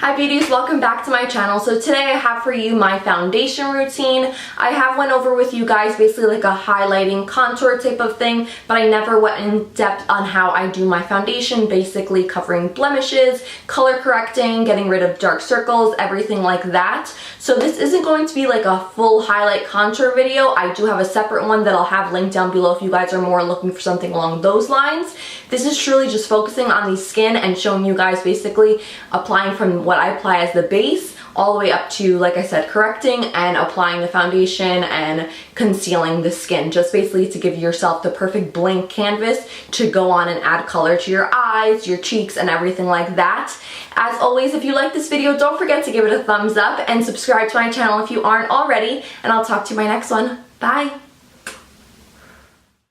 Hi beauties, welcome back to my channel. So today I have for you my foundation routine. I have went over with you guys basically like a highlighting contour type of thing, but I never went in depth on how I do my foundation, basically covering blemishes, color correcting, getting rid of dark circles, everything like that. So this isn't going to be like a full highlight contour video. I do have a separate one that I'll have linked down below if you guys are more looking for something along those lines. This is truly just focusing on the skin and showing you guys basically applying from what I apply as the base all the way up to, like I said, correcting and applying the foundation and concealing the skin, just basically to give yourself the perfect blank canvas to go on and add color to your eyes, your cheeks, and everything like that. As always, if you like this video, don't forget to give it a thumbs up and subscribe to my channel if you aren't already, and I'll talk to you in my next one. Bye!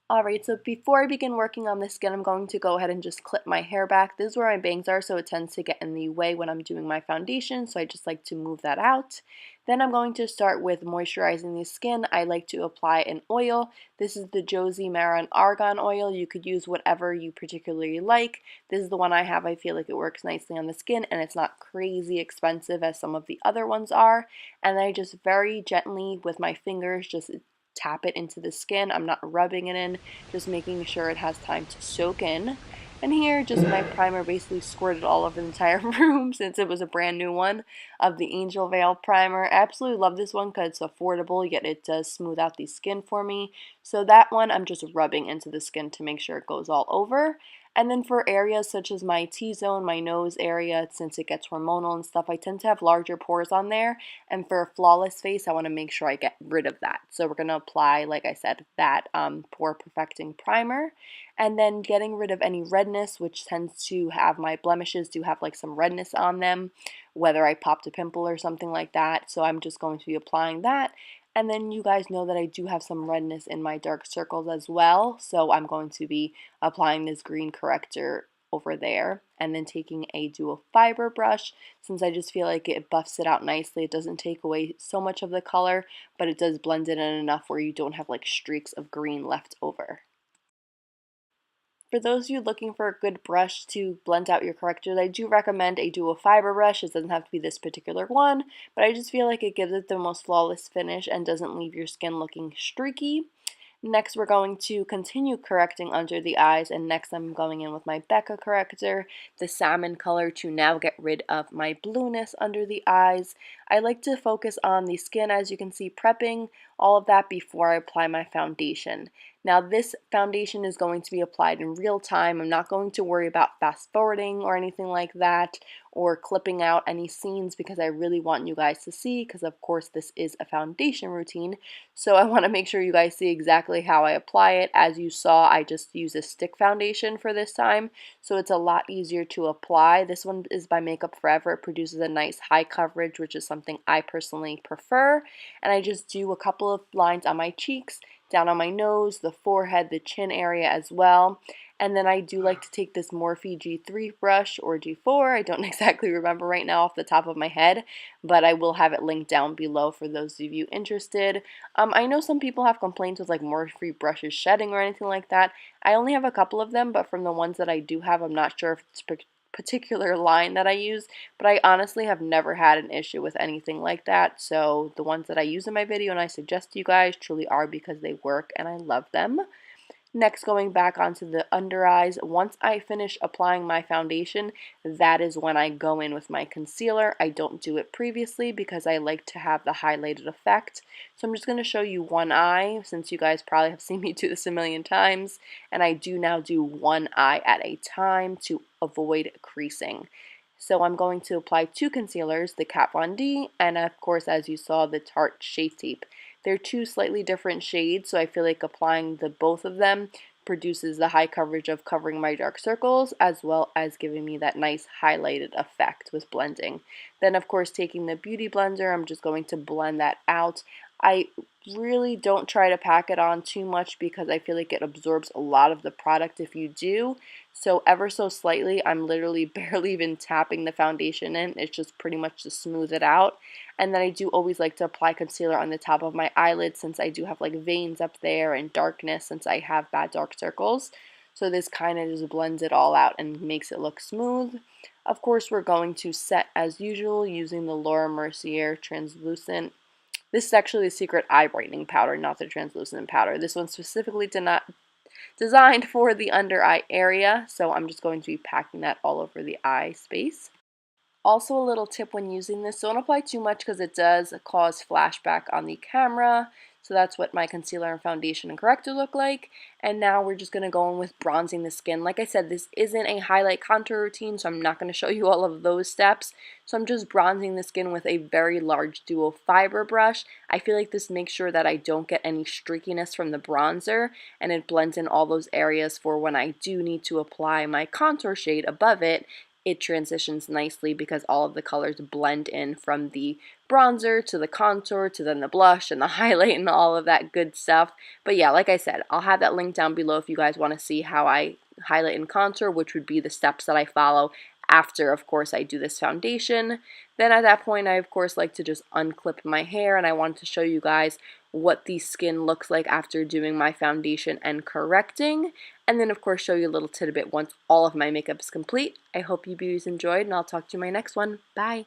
Alright, so before I begin working on the skin, I'm going to go ahead and just clip my hair back. This is where my bangs are, so it tends to get in the way when I'm doing my foundation, so I just like to move that out. Then I'm going to start with moisturizing the skin. I like to apply an oil. This is the Josie Maran Argan oil. You could use whatever you particularly like. This is the one I have. I feel like it works nicely on the skin, and it's not crazy expensive as some of the other ones are. And then I just very gently with my fingers just tap it into the skin. I'm not rubbing it in, just making sure it has time to soak in. And here, just my primer basically squirted all over the entire room since it was a brand new one of the Angel Veil primer. I absolutely love this one because it's affordable, yet it does smooth out the skin for me. So that one I'm just rubbing into the skin to make sure it goes all over. And then for areas such as my T-zone, my nose area, since it gets hormonal and stuff, I tend to have larger pores on there. And for a flawless face, I want to make sure I get rid of that. So we're going to apply, like I said, that pore perfecting primer. And then getting rid of any redness, which tends to have my blemishes do have like some redness on them, whether I popped a pimple or something like that. So I'm just going to be applying that. And then you guys know that I do have some redness in my dark circles as well, so I'm going to be applying this green corrector over there, and then taking a dual fiber brush, since I just feel like it buffs it out nicely. It doesn't take away so much of the color, but it does blend it in enough where you don't have like streaks of green left over. For those of you looking for a good brush to blend out your correctors, I do recommend a dual fiber brush. It doesn't have to be this particular one, but I just feel like it gives it the most flawless finish and doesn't leave your skin looking streaky. Next, we're going to continue correcting under the eyes, and next I'm going in with my Becca corrector, the salmon color, to now get rid of my blueness under the eyes. I like to focus on the skin, as you can see, prepping all of that before I apply my foundation. Now this foundation is going to be applied in real time. I'm not going to worry about fast forwarding or anything like that, or clipping out any scenes, because I really want you guys to see, because of course this is a foundation routine, so I want to make sure you guys see exactly how I apply it. As you saw, I just use a stick foundation for this time, so it's a lot easier to apply. This one is by Makeup Forever. It produces a nice high coverage, which is something I personally prefer, and I just do a couple of lines on my cheeks, down on my nose, the forehead, the chin area as well. And then I do like to take this Morphe G3 brush, or G4, I don't exactly remember right now off the top of my head, but I will have it linked down below for those of you interested. I know some people have complaints with like Morphe brushes shedding or anything like that. I only have a couple of them, but from the ones that I do have, I'm not sure if it's particular line that I use, but I honestly have never had an issue with anything like that. So the ones that I use in my video and I suggest to you guys truly are because they work and I love them. Next, going back onto the under eyes, once I finish applying my foundation, that is when I go in with my concealer. I don't do it previously because I like to have the highlighted effect. So I'm just going to show you one eye, since you guys probably have seen me do this a million times, and I do now do one eye at a time to avoid creasing. So I'm going to apply two concealers, the Kat Von D, and of course, as you saw, the Tarte Shape Tape. They're two slightly different shades, so I feel like applying both of them produces the high coverage of covering my dark circles, as well as giving me that nice highlighted effect with blending. Then, of course, taking the Beauty Blender, I'm just going to blend that out. I really don't try to pack it on too much because I feel like it absorbs a lot of the product if you do. So ever so slightly, I'm literally barely even tapping the foundation in. It's just pretty much to smooth it out. And then I do always like to apply concealer on the top of my eyelids, since I do have like veins up there and darkness, since I have bad dark circles. So this kind of just blends it all out and makes it look smooth. Of course, we're going to set as usual using the Laura Mercier translucent. This is actually the secret eye brightening powder, not the translucent powder. This one specifically designed for the under eye area, so I'm just going to be packing that all over the eye space. Also, a little tip when using this, don't apply too much because it does cause flashback on the camera. So that's what my concealer and foundation and corrector look like. And now we're just going to go in with bronzing the skin. Like I said, this isn't a highlight contour routine, so I'm not going to show you all of those steps. So I'm just bronzing the skin with a very large dual fiber brush. I feel like this makes sure that I don't get any streakiness from the bronzer, and it blends in all those areas for when I do need to apply my contour shade above it. It transitions nicely because all of the colors blend in from the bronzer to the contour to then the blush and the highlight and all of that good stuff. But yeah, like I said, I'll have that link down below if you guys want to see how I highlight and contour, which would be the steps that I follow after, of course, I do this foundation. Then at that point, I, of course, like to just unclip my hair, and I wanted to show you guys what the skin looks like after doing my foundation and correcting. And then, of course, show you a little tidbit once all of my makeup is complete. I hope you beauties enjoyed, and I'll talk to you in my next one. Bye!